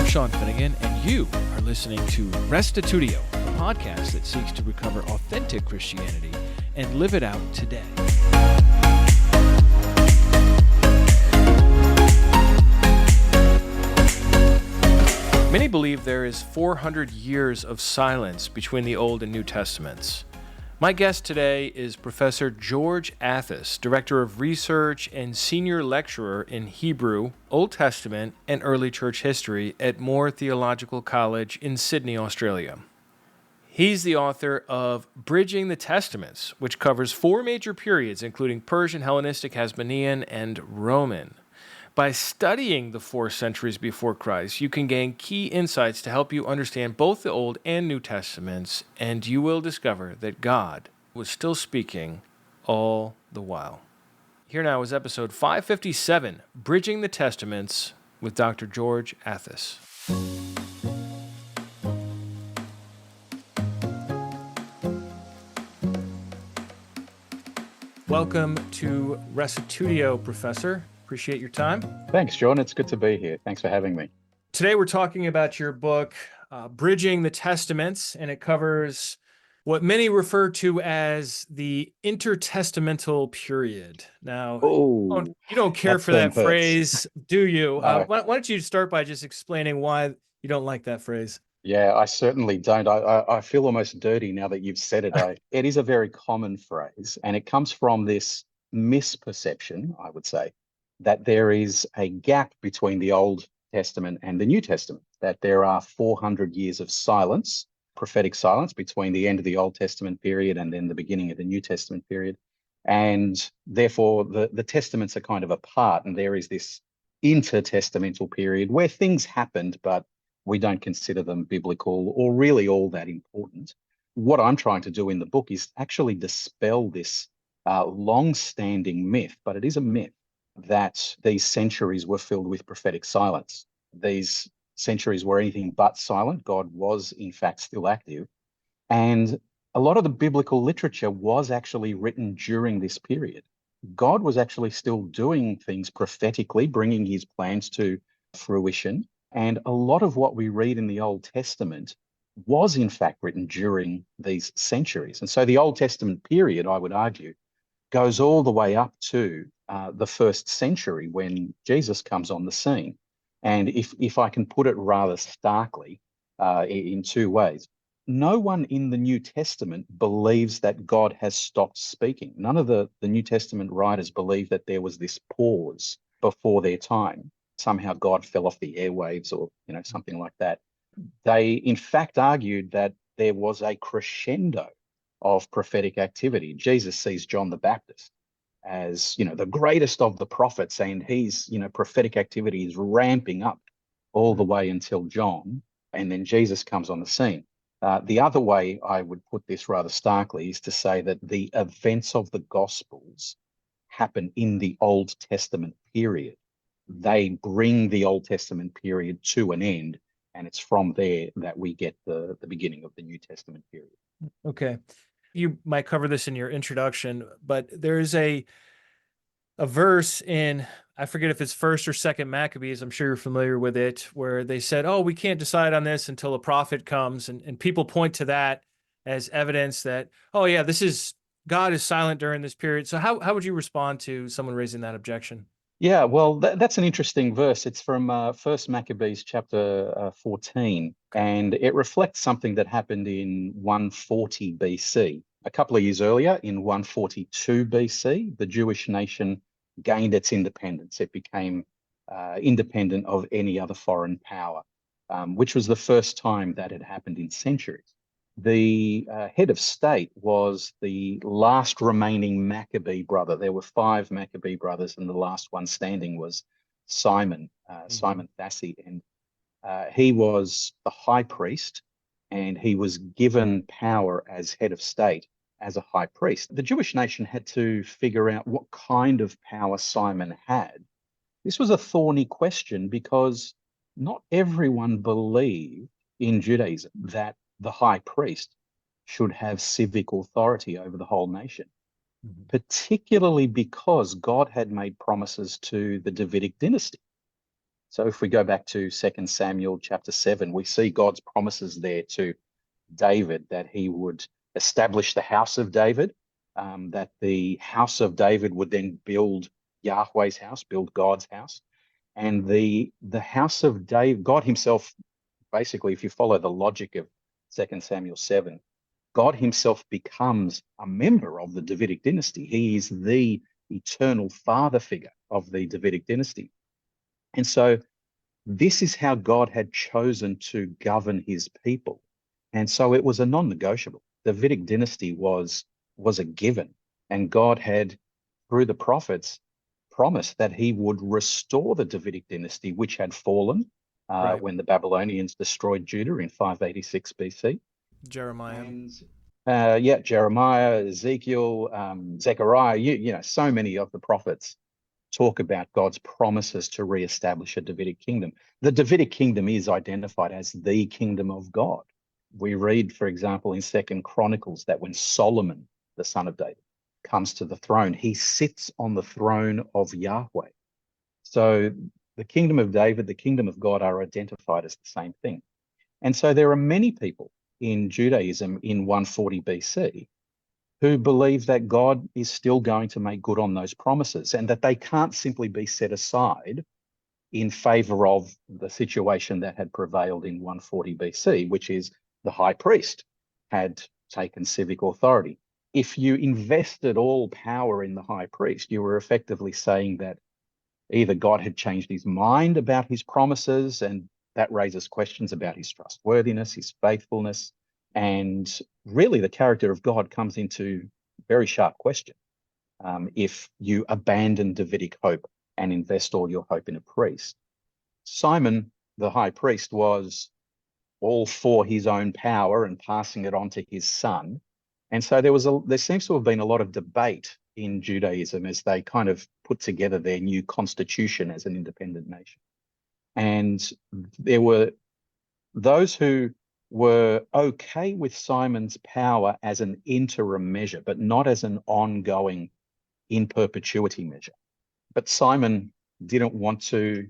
Sean Finnegan, and you are listening to Restitutio, a podcast that seeks to recover authentic Christianity and live it out today. Many believe there is 400 years of silence between the Old and New Testaments. My guest today is Professor George Athas, Director of Research and Senior Lecturer in Hebrew, Old Testament, and Early Church History at Moore Theological College in Sydney, Australia. He's the author of Bridging the Testaments, which covers 4 major periods, including Persian, Hellenistic, Hasmonean, and Roman. By studying the 4 centuries before Christ, you can gain key insights to help you understand both the Old and New Testaments, and you will discover that God was still speaking all the while. Here now is episode 557, Bridging the Testaments with Dr. George Athas. Welcome to Restitutio, Professor. Appreciate your time. Thanks, John. It's good to be here. Thanks for having me. Today we're talking about your book, Bridging the Testaments, and it covers what many refer to as the intertestamental period. Now, you don't care for that phrase, do you? No. Why don't you start by just explaining why you don't like that phrase? Yeah, I certainly don't. I feel almost dirty now that you've said it. It is a very common phrase, and it comes from this misperception, I would say, that there is a gap between the Old Testament and the New Testament, that there are 400 years of silence, prophetic silence, between the end of the Old Testament period and then the beginning of the New Testament period. And therefore, the testaments are kind of apart, and there is this intertestamental period where things happened, but we don't consider them biblical or really all that important. What I'm trying to do in the book is actually dispel this long-standing myth, but it is a myth, that these centuries were filled with prophetic silence. These centuries were anything but silent. God was, in fact, still active. And a lot of the biblical literature was actually written during this period. God was actually still doing things prophetically, bringing his plans to fruition. And a lot of what we read in the Old Testament was, in fact, written during these centuries. And so the Old Testament period, I would argue, goes all the way up to the 1st century when Jesus comes on the scene. And if I can put it rather starkly in 2 ways, no one in the New Testament believes that God has stopped speaking. None of the New Testament writers believe that there was this pause before their time. Somehow God fell off the airwaves or something like that. They, in fact, argued that there was a crescendo of prophetic activity. Jesus sees John the Baptist as, the greatest of the prophets, and he's, prophetic activity is ramping up all the way until John, and then Jesus comes on the scene. The other way I would put this rather starkly is to say that the events of the Gospels happen in the Old Testament period. They bring the Old Testament period to an end, and it's from there that we get the beginning of the New Testament period. Okay. You might cover this in your introduction, but there's a verse in, I forget if it's 1st or 2nd Maccabees, I'm sure you're familiar with it, where they said, we can't decide on this until a prophet comes. And people point to that as evidence that, God is silent during this period. So how would you respond to someone raising that objection? Yeah, well, that's an interesting verse. It's from 1st Maccabees chapter 14, and it reflects something that happened in 140 BC. A couple of years earlier, in 142 BC, the Jewish nation gained its independence. It became independent of any other foreign power, which was the first time that had happened in centuries. The head of state was the last remaining Maccabee brother. There were 5 Maccabee brothers, and the last one standing was Simon, Simon Thassi. And he was the high priest, and he was given power as head of state as a high priest. The Jewish nation had to figure out what kind of power Simon had. This was a thorny question because not everyone believed in Judaism that the high priest should have civic authority over the whole nation, particularly because God had made promises to the Davidic dynasty. So if we go back to 2 Samuel chapter 7, we see God's promises there to David that he would establish the house of David, that the house of David would then build Yahweh's house, build God's house. And the house of David, God himself, basically, if you follow the logic of 2 Samuel 7, God himself becomes a member of the Davidic dynasty. He is the eternal father figure of the Davidic dynasty. And so this is how God had chosen to govern his people. And so it was a non-negotiable. The Davidic dynasty was a given. And God had, through the prophets, promised that he would restore the Davidic dynasty, which had fallen Right. when the Babylonians destroyed Judah in 586 BC. Jeremiah. And Jeremiah, Ezekiel, Zechariah, so many of the prophets talk about God's promises to reestablish a Davidic kingdom. The Davidic kingdom is identified as the kingdom of God. We read, for example, in 2 Chronicles that when Solomon, the son of David, comes to the throne, he sits on the throne of Yahweh. So the kingdom of David, the kingdom of God are identified as the same thing. And so there are many people in Judaism in 140 BC who believe that God is still going to make good on those promises and that they can't simply be set aside in favor of the situation that had prevailed in 140 BC, which is the high priest had taken civic authority. If you invested all power in the high priest, you were effectively saying that either God had changed his mind about his promises, and that raises questions about his trustworthiness, his faithfulness, and really the character of God comes into very sharp question if you abandon Davidic hope and invest all your hope in a priest. Simon, the high priest, was all for his own power and passing it on to his son. And so there seems to have been a lot of debate in Judaism as they kind of put together their new constitution as an independent nation. And there were those who were okay with Simon's power as an interim measure, but not as an ongoing in perpetuity measure. But Simon didn't want to,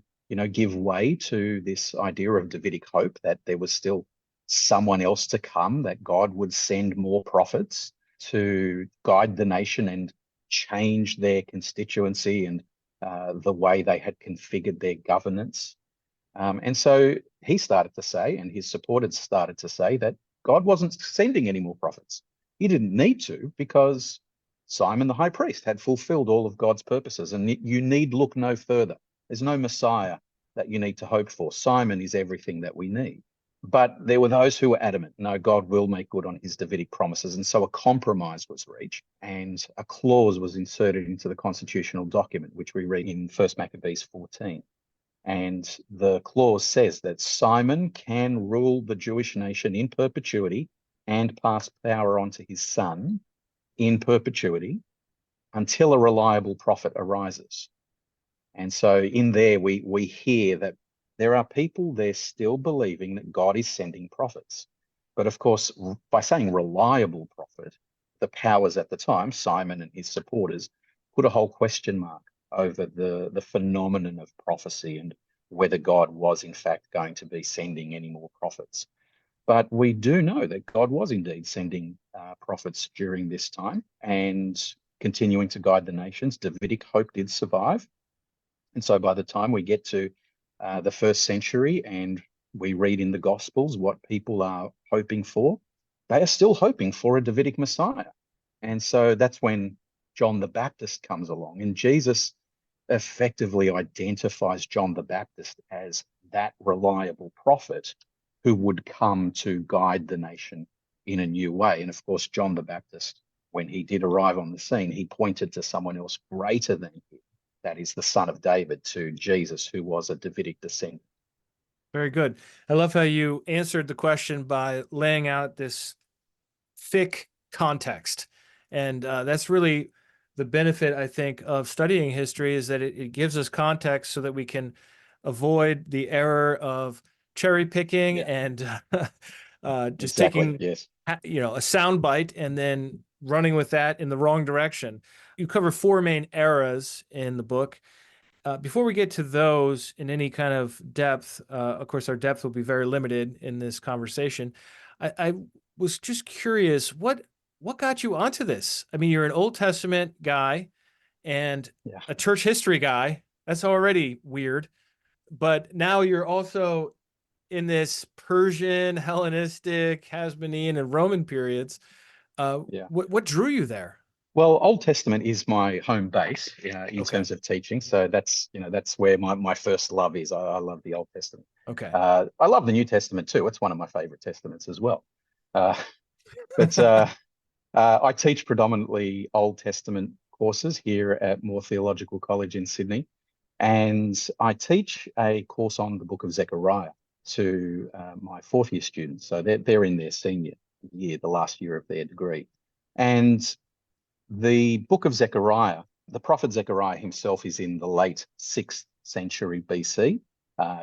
give way to this idea of Davidic hope that there was still someone else to come, that God would send more prophets to guide the nation and change their constituency and the way they had configured their governance. And so he started to say, and his supporters started to say, that God wasn't sending any more prophets. He didn't need to, because Simon the high priest had fulfilled all of God's purposes, and you need look no further. There's no Messiah that you need to hope for. Simon is everything that we need. But there were those who were adamant, no, God will make good on his Davidic promises. And so a compromise was reached, and a clause was inserted into the constitutional document, which we read in 1 Maccabees 14. And the clause says that Simon can rule the Jewish nation in perpetuity and pass power on to his son in perpetuity until a reliable prophet arises. And so in there, we hear that there are people there still believing that God is sending prophets. But of course, by saying reliable prophet, the powers at the time, Simon and his supporters, put a whole question mark over the phenomenon of prophecy and whether God was in fact going to be sending any more prophets. But we do know that God was indeed sending prophets during this time and continuing to guide the nations. Davidic hope did survive. And so by the time we get to the 1st century and we read in the Gospels what people are hoping for, they are still hoping for a Davidic Messiah. And so that's when John the Baptist comes along, and Jesus effectively identifies John the Baptist as that reliable prophet who would come to guide the nation in a new way. And of course, John the Baptist, when he did arrive on the scene, he pointed to someone else greater than him, that is the son of David, to Jesus, who was a Davidic descendant. Very good. I love how you answered the question by laying out this thick context. And that's really the benefit, I think, of studying history, is that it gives us context so that we can avoid the error of cherry picking and just Exactly. taking, Yes. a sound bite and then running with that in the wrong direction. You cover 4 main eras in the book. Before we get to those in any kind of depth, of course, our depth will be very limited in this conversation. I was just curious, what got you onto this? I mean, you're an Old Testament guy and Yeah. a church history guy. That's already weird. But now you're also in this Persian, Hellenistic, Hasmonean, and Roman periods. Yeah. What drew you there? Well, Old Testament is my home base in Okay. terms of teaching. So that's where my first love is. I love the Old Testament. Okay. I love the New Testament too. It's one of my favorite testaments as well. Uh, but I teach predominantly Old Testament courses here at Moore Theological College in Sydney. And I teach a course on the book of Zechariah to my fourth year students. So they're in their senior year, the last year of their degree. And the book of Zechariah, the prophet Zechariah himself is in the late 6th century BC.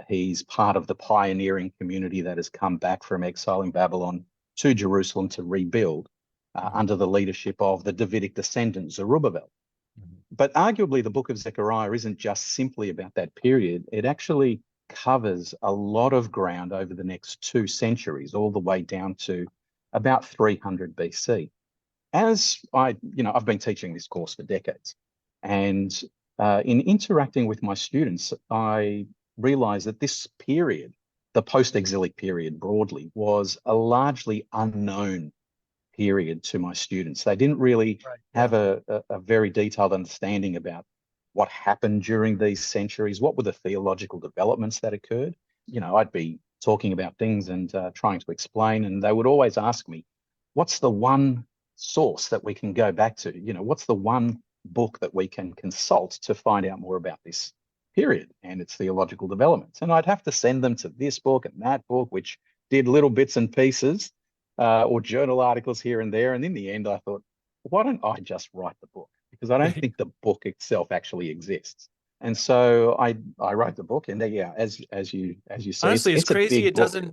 He's part of the pioneering community that has come back from exile in Babylon to Jerusalem to rebuild under the leadership of the Davidic descendant Zerubbabel. But arguably, the book of Zechariah isn't just simply about that period. It actually covers a lot of ground over the next 2 centuries, all the way down to about 300 BC. As I've been teaching this course for decades, and in interacting with my students, I realized that this period, the post-exilic period broadly, was a largely unknown period to my students. They didn't really Right. have Yeah. a very detailed understanding about what happened during these centuries, what were the theological developments that occurred. I'd be talking about things and trying to explain, and they would always ask me, what's the one source that we can go back to? What's the one book that we can consult to find out more about this period and its theological developments? And I'd have to send them to this book and that book, which did little bits and pieces or journal articles here and there. And in the end, I thought, why don't I just write the book? Because I don't think the book itself actually exists. And so I wrote the book, and yeah, as you say, Honestly, it's a big book.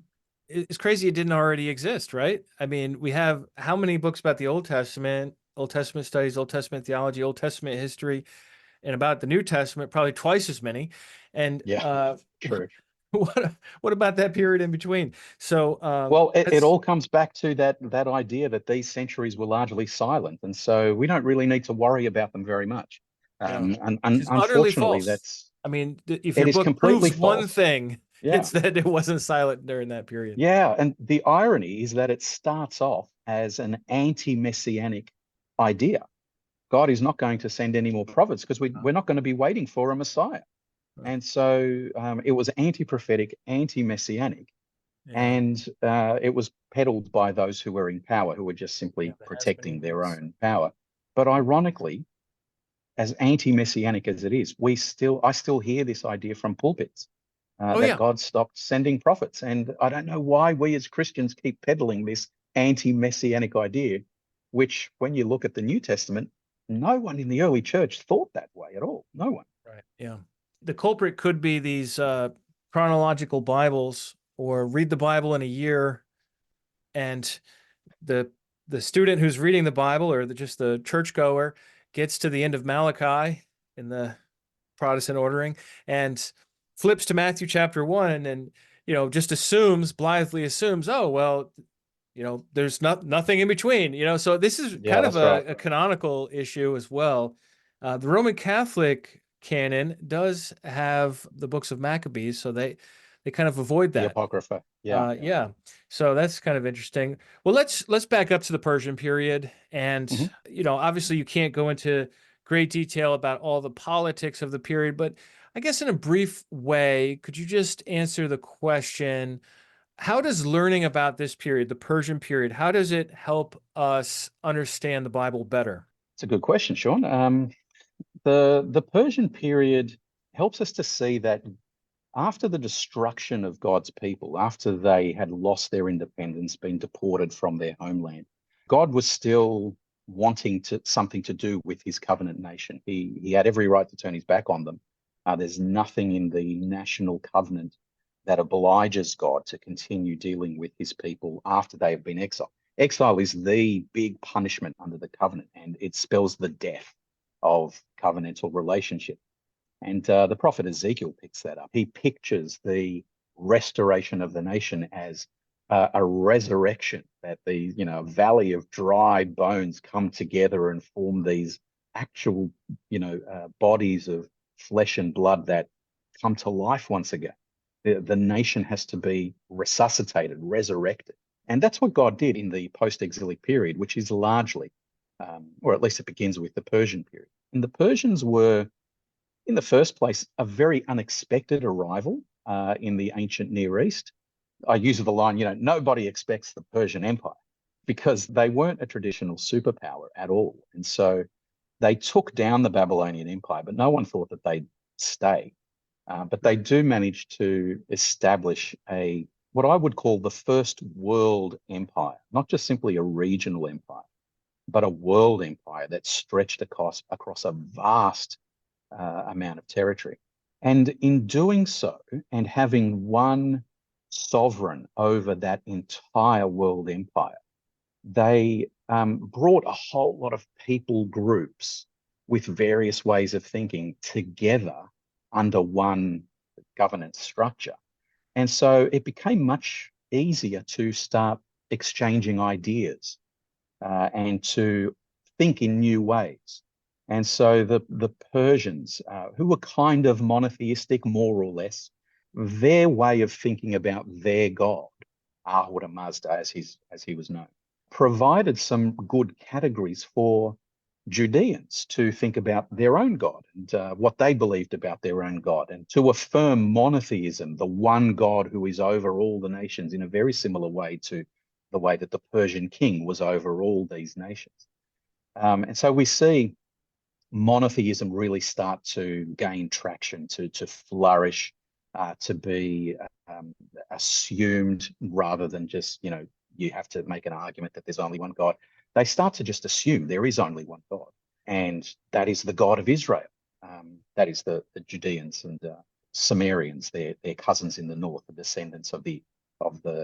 It's crazy it didn't already exist, right? I mean, we have how many books about the Old Testament studies, Old Testament theology, Old Testament history, and about the New Testament, probably twice as many. And Yeah, true. what about that period in between? So Well, it that's all comes back to that idea that these centuries were largely silent, and so we don't really need to worry about them very much. yeah, which And is utterly unfortunately, false. I mean, if it your is book completely proves one false. thing, Yeah. it's that it wasn't silent during that period. Yeah, and the irony is that it starts off as an anti-messianic idea. God is not going to send any more prophets because we're not going to be waiting for a Messiah. Oh, And so it was anti-prophetic, anti-messianic, yeah, and it was peddled by those who were in power, who were just yeah, simply the protecting their Hasmoneans. own power. But ironically, as anti-messianic as it is, I still hear this idea from pulpits Oh that yeah, God stopped sending prophets. And I don't know why we as Christians keep peddling this anti-messianic idea, which when you look at the New Testament, no one in the early church thought that way at all. No one. right. Yeah. The culprit could be these chronological Bibles, or read the Bible in a year, and the the student who's reading the Bible, or just the churchgoer, gets to the end of Malachi in the Protestant ordering and flips to Matthew chapter 1, and just blithely assumes, oh well, there's nothing in between. So this is Yeah, kind of that's right. a canonical issue as well. The Roman Catholic canon does have the books of Maccabees, so they kind of avoid The that. Apocrypha. Yeah. Yeah, so that's kind of interesting. Well, let's back up to the Persian period, and Mhm. obviously you can't go into great detail about all the politics of the period, but I guess in a brief way, could you just answer the question? How does learning about this period, the Persian period, how does it help us understand the Bible better? It's a good question, Sean. The Persian period helps us to see that after the destruction of God's people, after they had lost their independence, been deported from their homeland, God was still wanting something to do with his covenant nation. He had every right to turn his back on them. There's nothing in the national covenant that obliges God to continue dealing with his people after they have been exiled. Exile is the big punishment under the covenant, and it spells the death of covenantal relationship. And the prophet Ezekiel picks that up. He pictures the restoration of the nation as a resurrection, that the valley of dry bones come together and form these actual bodies of flesh and blood that come to life once again. The nation has to be resuscitated, resurrected. And that's what God did in the post-exilic period, which is largely, or at least it begins with the Persian period. And the Persians were, in the first place, a very unexpected arrival in the ancient Near East. I use the line, nobody expects the Persian Empire, because they weren't a traditional superpower at all. And so they took down the Babylonian Empire, but no one thought that they'd stay. But they do manage to establish what I would call the first world empire, not just simply a regional empire, but a world empire that stretched across a vast amount of territory. And in doing so, and having one sovereign over that entire world empire, they brought a whole lot of people groups with various ways of thinking together under one governance structure. And so it became much easier to start exchanging ideas and to think in new ways. And so the Persians, who were kind of monotheistic, more or less, their way of thinking about their god, Ahura Mazda, as he was known, provided some good categories for Judeans to think about their own God and what they believed about their own God, and to affirm monotheism, the one God who is over all the nations, in a very similar way to the way that the Persian king was over all these nations. And so we see monotheism really start to gain traction, to flourish, to be assumed rather than just, you have to make an argument that there's only one God. They start to just assume there is only one God, and that is the God of Israel. That is the Judeans and Sumerians, their cousins in the north, the descendants of the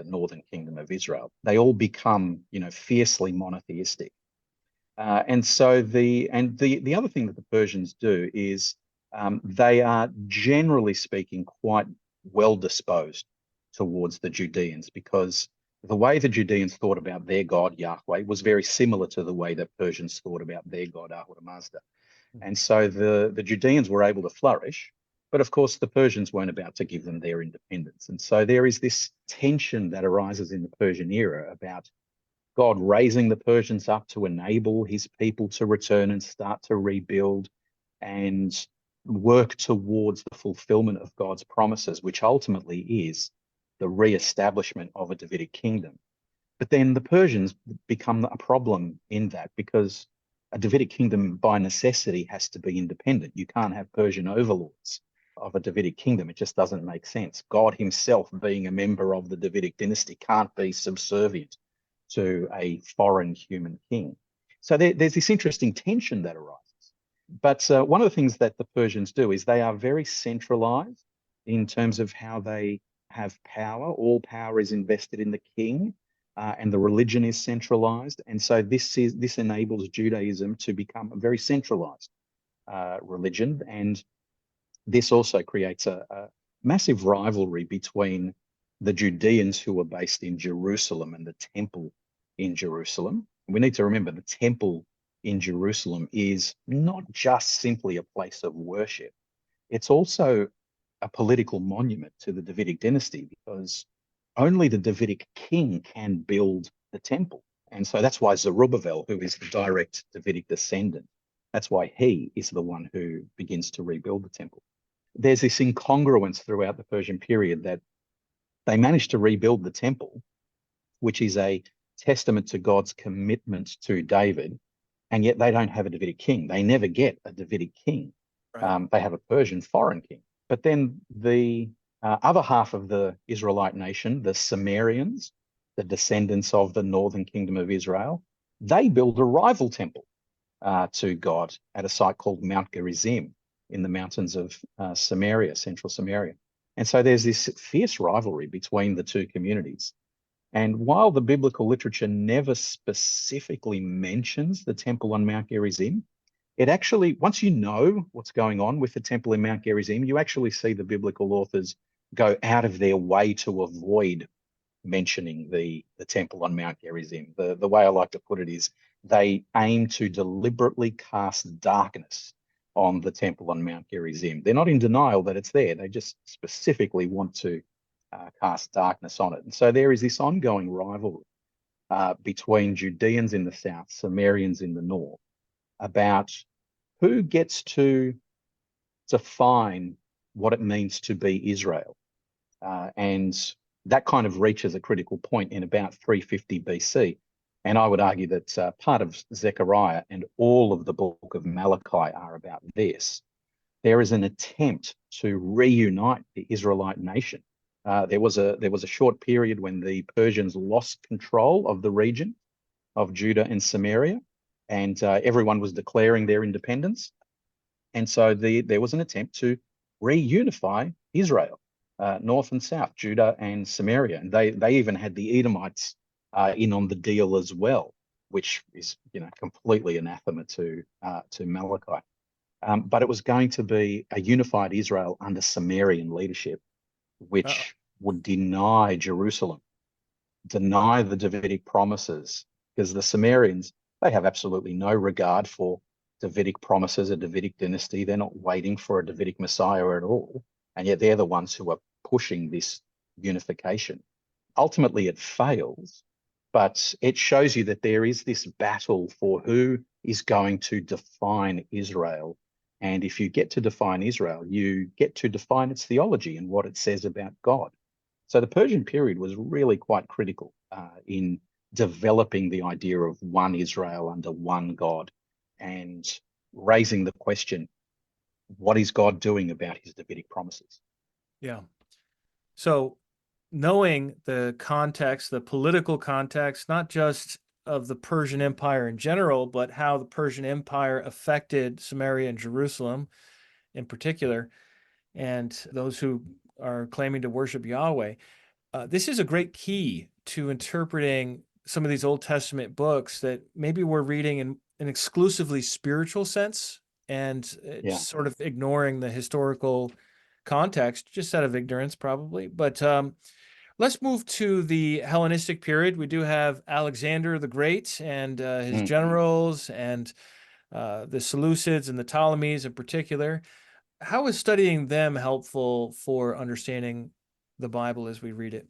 northern kingdom of Israel. They all become, fiercely monotheistic. And so the other thing that the Persians do is they are, generally speaking, quite well disposed towards the Judeans, because the way the Judeans thought about their god Yahweh was very similar to the way that Persians thought about their god Ahura Mazda. And so the Judeans were able to flourish, but of course the Persians weren't about to give them their independence. And so there is this tension that arises in the Persian era about God raising the Persians up to enable his people to return and start to rebuild and work towards the fulfillment of God's promises, which ultimately is the re-establishment of a Davidic kingdom. But then the Persians become a problem in that, because a Davidic kingdom by necessity has to be independent. You can't have Persian overlords of a Davidic kingdom. It just doesn't make sense. God himself, being a member of the Davidic dynasty, can't be subservient to a foreign human king. So there's this interesting tension that arises. But one of the things that the Persians do is they are very centralized in terms of how they have power. All power is invested in the king, and the religion is centralized. And so this enables Judaism to become a very centralized religion. And this also creates a massive rivalry between the Judeans who are based in Jerusalem and the temple in Jerusalem. We need to remember the temple in Jerusalem is not just simply a place of worship. It's also a political monument to the Davidic dynasty, because only the Davidic king can build the temple. And so that's why Zerubbabel, who is the direct Davidic descendant, that's why he is the one who begins to rebuild the temple. There's this incongruence throughout the Persian period that they managed to rebuild the temple, which is a testament to God's commitment to David, and yet they don't have a Davidic king. They never get a Davidic king. Right. They have a Persian foreign king. But then the other half of the Israelite nation, the Sumerians, the descendants of the northern kingdom of Israel, they build a rival temple to God at a site called Mount Gerizim in the mountains of Samaria, central Samaria. And so there's this fierce rivalry between the two communities. And while the biblical literature never specifically mentions the temple on Mount Gerizim, it actually, once you know what's going on with the temple in Mount Gerizim, you actually see the biblical authors go out of their way to avoid mentioning the temple on Mount Gerizim. The way I like to put it is they aim to deliberately cast darkness on the temple on Mount Gerizim. They're not in denial that it's there. They just specifically want to cast darkness on it. And so there is this ongoing rivalry between Judeans in the south, Samaritans in the north, about who gets to define what it means to be Israel. And that kind of reaches a critical point in about 350 BC. And I would argue that part of Zechariah and all of the book of Malachi are about this. There is an attempt to reunite the Israelite nation. There was a short period when the Persians lost control of the region of Judah and Samaria, and everyone was declaring their independence. And so there was an attempt to reunify Israel, north and south, Judah and Samaria. And they even had the Edomites in on the deal as well, which is completely anathema to Malachi. But it was going to be a unified Israel under Sumerian leadership, which would deny Jerusalem, deny the Davidic promises, because the Sumerians, they have absolutely no regard for Davidic promises, a Davidic dynasty. They're not waiting for a Davidic Messiah at all. And yet they're the ones who are pushing this unification. Ultimately, it fails, but it shows you that there is this battle for who is going to define Israel. And if you get to define Israel, you get to define its theology and what it says about God. So the Persian period was really quite critical in developing the idea of one Israel under one God and raising the question, what is God doing about his Davidic promises? Yeah. So knowing the context, the political context, not just of the Persian Empire in general, but how the Persian Empire affected Samaria and Jerusalem in particular, and those who are claiming to worship Yahweh. This is a great key to interpreting some of these Old Testament books that maybe we're reading in an exclusively spiritual sense and sort of ignoring the historical context, just out of ignorance probably. But let's move to the Hellenistic period. We do have Alexander the Great and his generals and the Seleucids and the Ptolemies in particular. How is studying them helpful for understanding the Bible as we read it?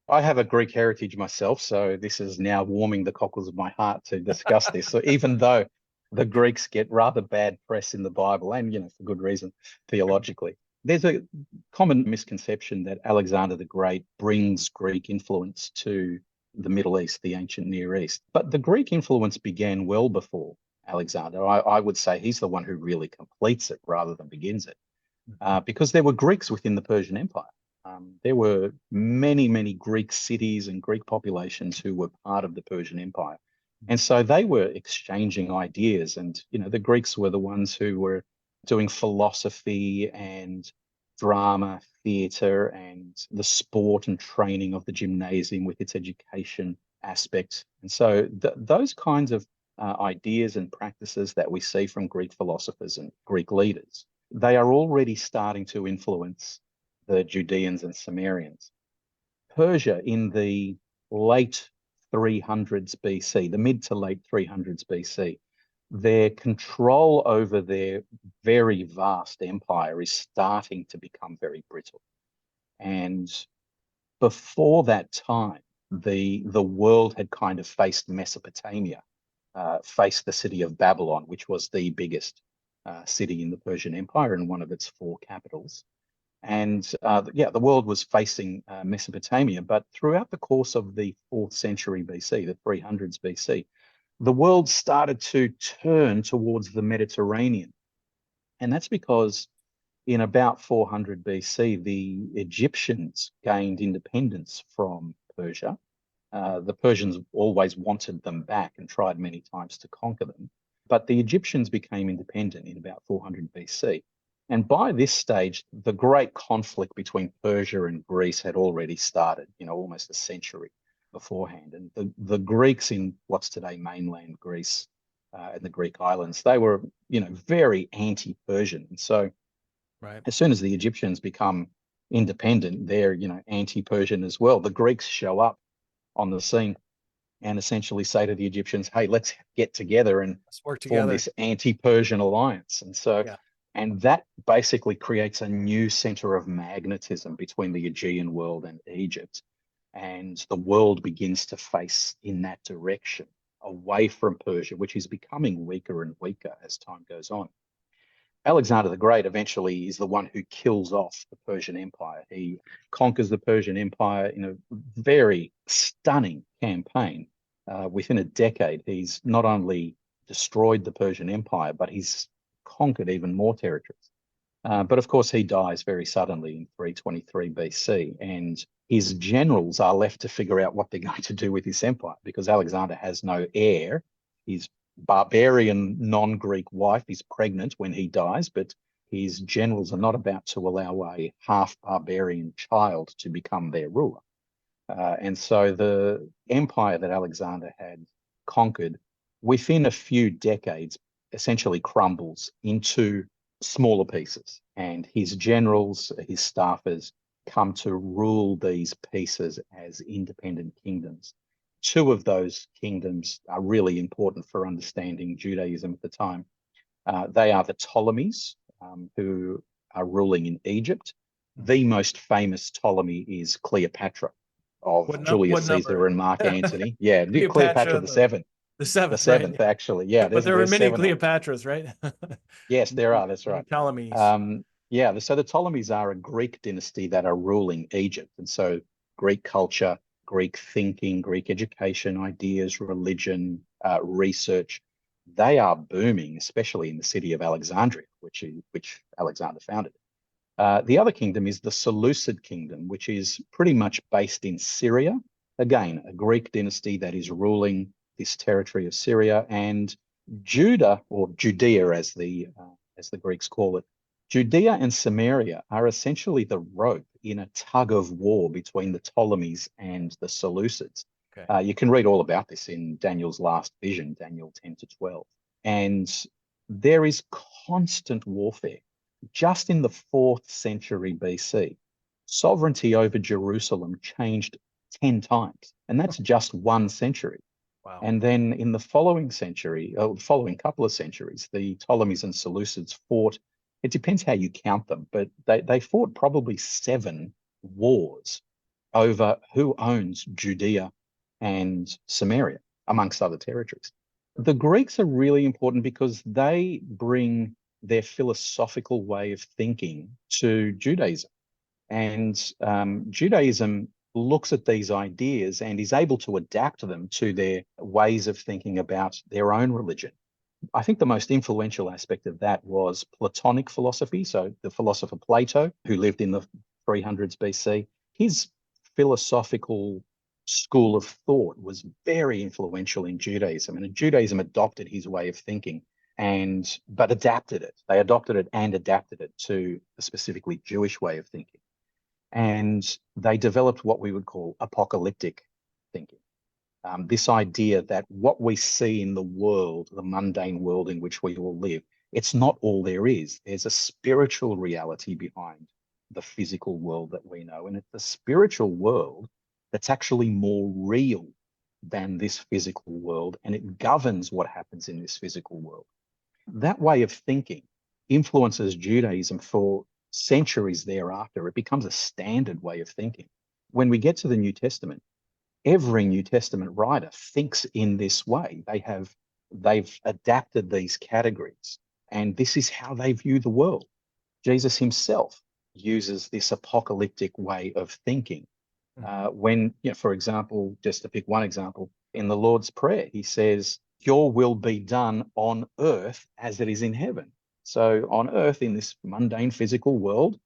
I have a Greek heritage myself, so this is now warming the cockles of my heart to discuss this. So even though the Greeks get rather bad press in the Bible, and for good reason, theologically, there's a common misconception that Alexander the Great brings Greek influence to the Middle East, the ancient Near East. But the Greek influence began well before Alexander. I would say he's the one who really completes it rather than begins it, because there were Greeks within the Persian Empire. There were many, many Greek cities and Greek populations who were part of the Persian Empire. And so they were exchanging ideas. And, the Greeks were the ones who were doing philosophy and drama, theatre, and the sport and training of the gymnasium with its education aspect. And so those kinds of ideas and practices that we see from Greek philosophers and Greek leaders, they are already starting to influence the Judeans and Samaritans. Persia in the late 300s BC, the mid to late 300s BC, their control over their very vast empire is starting to become very brittle. And before that time, the world had kind of faced Mesopotamia, faced the city of Babylon, which was the biggest city in the Persian Empire and one of its four capitals. And the world was facing Mesopotamia, but throughout the course of the 4th century BC, the 300s BC, the world started to turn towards the Mediterranean. And that's because in about 400 BC, the Egyptians gained independence from Persia. The Persians always wanted them back and tried many times to conquer them. But the Egyptians became independent in about 400 BC. And by this stage, the great conflict between Persia and Greece had already started, almost a century beforehand. And the Greeks in what's today mainland Greece in the Greek islands. They were, very anti-Persian. And so Right. as soon as the Egyptians become independent, they're, anti-Persian as well. The Greeks show up on the scene and essentially say to the Egyptians, hey, let's get together and Let's work form together. this anti-Persian alliance. Yeah. And that basically creates a new center of magnetism between the Aegean world and Egypt. And the world begins to face in that direction, away from Persia, which is becoming weaker and weaker as time goes on. Alexander the Great eventually is the one who kills off the Persian Empire. He conquers the Persian Empire in a very stunning campaign. Within a decade, he's not only destroyed the Persian Empire, but he's conquered even more territories. But of course, he dies very suddenly in 323 BC, and his generals are left to figure out what they're going to do with this empire because Alexander has no heir. His barbarian non-Greek wife is pregnant when he dies, but his generals are not about to allow a half barbarian child to become their ruler. And so the empire that Alexander had conquered within a few decades essentially crumbles into smaller pieces. And his generals, his staffers, come to rule these pieces as independent kingdoms. Two of those kingdoms are really important for understanding Judaism at the time. They are the Ptolemies, who are ruling in Egypt. The most famous Ptolemy is Cleopatra of What Julius number? Caesar and Mark Antony. Yeah, Cleopatra Cleopatra, the seventh. the The seventh, right? seventh, actually. Yeah, But there were there's many seven of them. Cleopatras, right? Yes, there are. That's Many right. Ptolemies. Yeah, so the Ptolemies are a Greek dynasty that are ruling Egypt. And so Greek culture, Greek thinking, Greek education, ideas, religion, research, they are booming, especially in the city of Alexandria, which Alexander founded. The other kingdom is the Seleucid kingdom, which is pretty much based in Syria. Again, a Greek dynasty that is ruling this territory of Syria, and Judah, or Judea as the Greeks call it. Judea and Samaria are essentially the rope in a tug of war between the Ptolemies and the Seleucids. Okay. You can read all about this in Daniel's last vision, Daniel 10 to 12. And there is constant warfare. Just in the 4th century BC, sovereignty over Jerusalem changed 10 times, and that's just one century. Wow. And then in the following century, following couple of centuries, the Ptolemies and Seleucids fought. It depends how you count them, but they fought probably 7 wars over who owns Judea and Samaria, amongst other territories. The Greeks are really important because they bring their philosophical way of thinking to Judaism. And Judaism looks at these ideas and is able to adapt them to their ways of thinking about their own religion. I think the most influential aspect of that was Platonic philosophy. So the philosopher Plato, who lived in the 300s BC, his philosophical school of thought was very influential in Judaism, and Judaism adopted his way of thinking but adapted it. They adopted it and adapted it to a specifically Jewish way of thinking. And they developed what we would call apocalyptic thinking. This idea that what we see in the world, the mundane world in which we all live, it's not all there is. There's a spiritual reality behind the physical world that we know. And it's the spiritual world that's actually more real than this physical world, and it governs what happens in this physical world. That way of thinking influences Judaism for centuries thereafter. It becomes a standard way of thinking. When we get to the New Testament, every New Testament writer thinks in this way. They've adapted these categories, and this is how they view the world. Jesus himself uses this apocalyptic way of thinking. When, for example, just to pick one example, in the Lord's Prayer, he says, "Your will be done on earth as it is in heaven." So on earth, in this mundane physical world,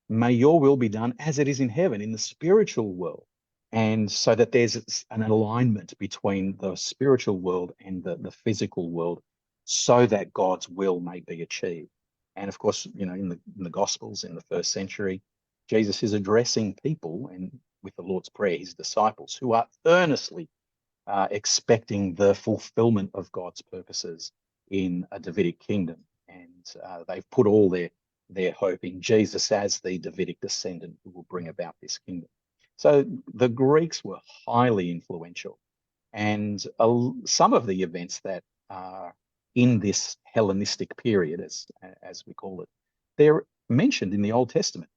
may your will be done as it is in heaven, in the spiritual world. And so that there's an alignment between the spiritual world and the physical world so that God's will may be achieved. And of course, in the Gospels in the 1st century, Jesus is addressing people, and with the Lord's Prayer, his disciples, who are earnestly expecting the fulfillment of God's purposes in a Davidic kingdom. And they've put all their hope in Jesus as the Davidic descendant who will bring about this kingdom. So the Greeks were highly influential. And some of the events that are in this Hellenistic period, as we call it, they're mentioned in the Old Testament.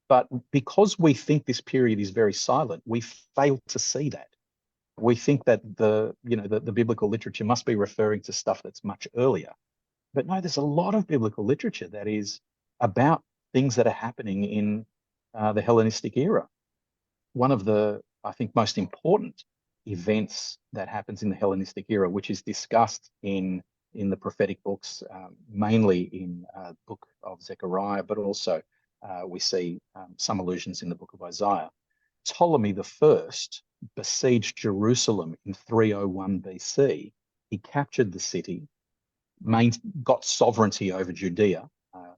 But because we think this period is very silent, we fail to see that. We think that the biblical literature must be referring to stuff that's much earlier. But no, there's a lot of biblical literature that is about things that are happening in the Hellenistic era. One of the, I think, most important events that happens in the Hellenistic era, which is discussed in the prophetic books, mainly in the book of Zechariah, but also we see some allusions in the book of Isaiah. Ptolemy I besieged Jerusalem in 301 BC. He captured the city, got sovereignty over Judea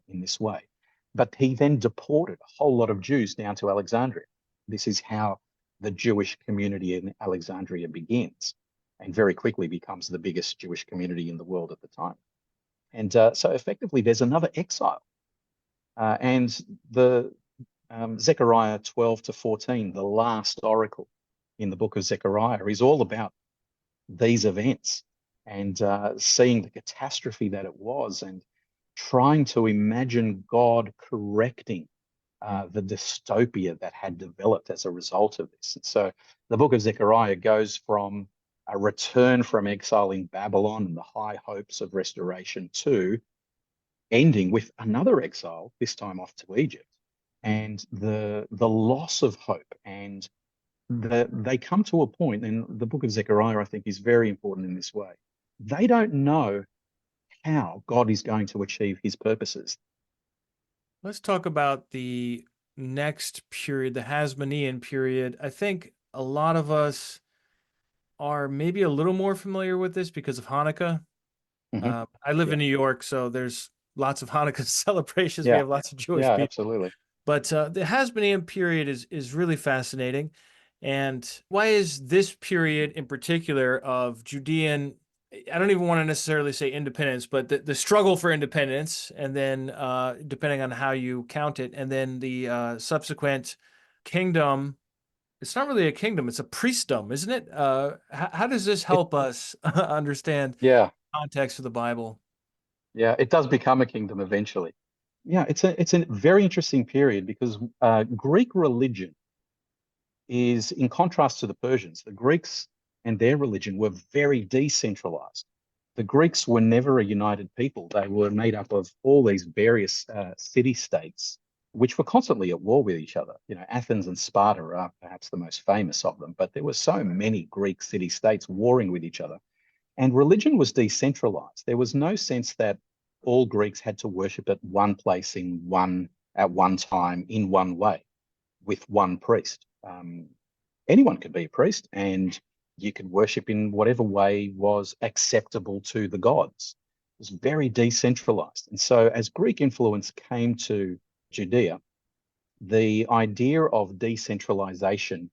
in this way. But he then deported a whole lot of Jews down to Alexandria. This is how the Jewish community in Alexandria begins and very quickly becomes the biggest Jewish community in the world at the time. And so effectively, there's another exile. And the Zechariah 12 to 14, the last oracle in the book of Zechariah, is all about these events and seeing the catastrophe that it was and trying to imagine God correcting the dystopia that had developed as a result of this. And so the book of Zechariah goes from a return from exile in Babylon and the high hopes of restoration to ending with another exile, this time off to Egypt, and the loss of hope. And they come to a point, and the book of Zechariah, I think, is very important in this way. They don't know how God is going to achieve his purposes. Let's talk about the next period, the Hasmonean period. I think a lot of us are maybe a little more familiar with this because of Hanukkah. I live Yeah. in New York, so there's lots of Hanukkah celebrations. We Yeah. have lots of Jewish Yeah, people. absolutely. But the Hasmonean period is really fascinating. And why is this period in particular of Judean, I don't even want to necessarily say independence, but the struggle for independence, and then depending on how you count it, and then the subsequent kingdom. It's not really a kingdom, it's a priestdom, isn't it? How does this It, help us understand yeah, context of the Bible? yeah, it does become a kingdom eventually. Yeah, it's a very interesting period because Greek religion is in contrast to the Persians. The Greeks and their religion were very decentralized. The Greeks were never a united people. They were made up of all these various city-states, which were constantly at war with each other. You know, Athens and Sparta are perhaps the most famous of them, but there were so many Greek city-states warring with each other. And religion was decentralized. There was no sense that all Greeks had to worship at one place at one time in one way with one priest. Anyone could be a priest, and you could worship in whatever way was acceptable to the gods. It was very decentralized. And so as Greek influence came to Judea, the idea of decentralization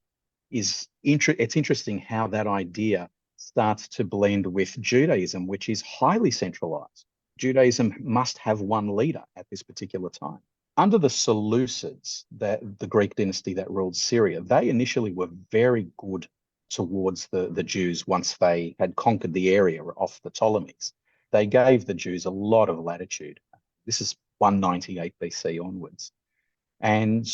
it's interesting how that idea starts to blend with Judaism, which is highly centralized. Judaism must have one leader at this particular time. Under the Seleucids, the Greek dynasty that ruled Syria, they initially were very good towards the Jews once they had conquered the area off the Ptolemies. They gave the Jews a lot of latitude. This is 198 BC onwards. And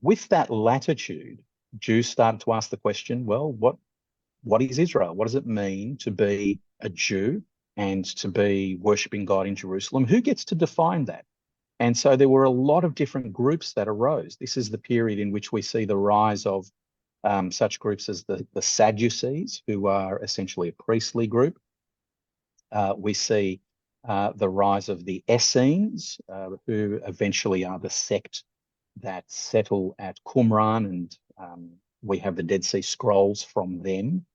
with that latitude, Jews started to ask the question, well, what is Israel? What does it mean to be a Jew and to be worshipping God in Jerusalem? Who gets to define that? And so there were a lot of different groups that arose. This is the period in which we see the rise of such groups as the Sadducees, who are essentially a priestly group. We see the rise of the Essenes, who eventually are the sect that settle at Qumran, and we have the Dead Sea Scrolls from them,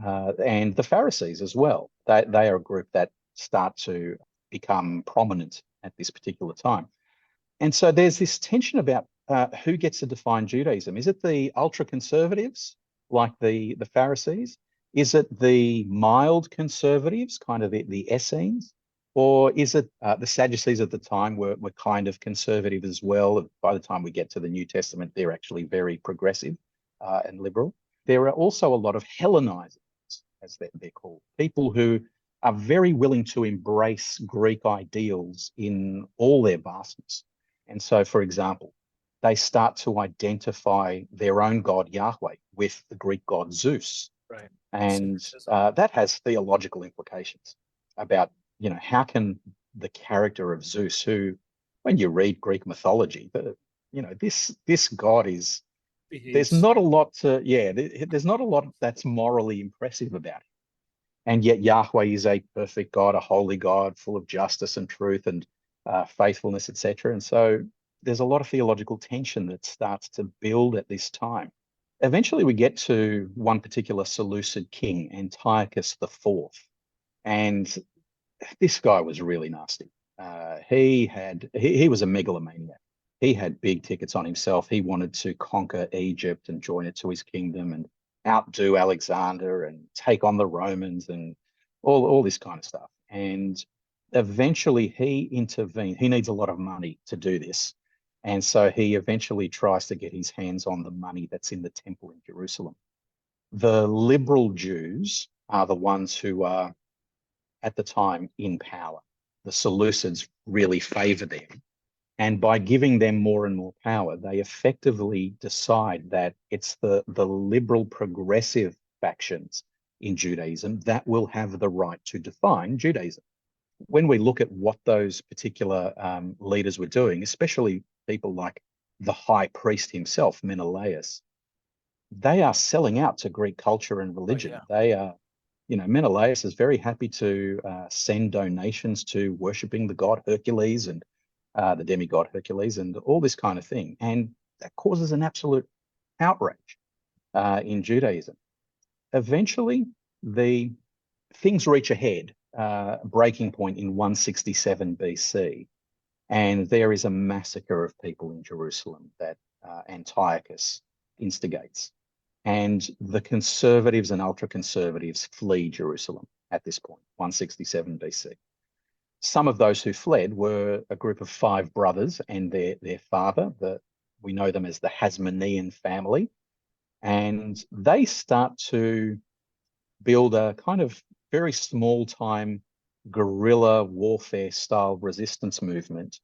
and the Pharisees as well. They are a group that start to become prominent at this particular time. And so there's this tension about who gets to define Judaism. Is it the ultra-conservatives like the Pharisees? Is it the mild conservatives, kind of the Essenes, or is it the Sadducees at the time were kind of conservative as well? By the time we get to the New Testament, they're actually very progressive and liberal. There are also a lot of Hellenizers, as they're called, people who are very willing to embrace Greek ideals in all their vastness. And so, for example, they start to identify their own god Yahweh with the Greek god Zeus. Right. And Syncretism. that has theological implications about, how can the character of Zeus, who, when you read Greek mythology, this god is, there's Behaves. not a lot to, yeah, there's not a lot that's morally impressive about it. And yet Yahweh is a perfect God, a holy God, full of justice and truth and faithfulness, etc. And so there's a lot of theological tension that starts to build at this time. Eventually, we get to one particular Seleucid king, Antiochus IV, and this guy was really nasty. He was a megalomaniac. He had big tickets on himself. He wanted to conquer Egypt and join it to his kingdom and outdo Alexander and take on the Romans and all this kind of stuff. And eventually he intervened. He needs a lot of money to do this. And so he eventually tries to get his hands on the money that's in the temple in Jerusalem. The liberal Jews are the ones who are at the time in power. The Seleucids really favor them. And by giving them more and more power, they effectively decide that it's the liberal progressive factions in Judaism that will have the right to define Judaism. When we look at what those particular leaders were doing, especially people like the high priest himself, Menelaus, they are selling out to Greek culture and Oh, religion. yeah. They are, Menelaus is very happy to send donations to worshipping the god Hercules and the demigod Hercules and all this kind of thing. And that causes an absolute outrage in Judaism. Eventually, the things reach a head, breaking point in 167 BC, and there is a massacre of people in Jerusalem that Antiochus instigates. And the conservatives and ultra conservatives flee Jerusalem at this point, 167 BC. Some of those who fled were a group of five brothers and their father. We know them as the Hasmonean family. And they start to build a kind of very small time guerrilla warfare style resistance movement,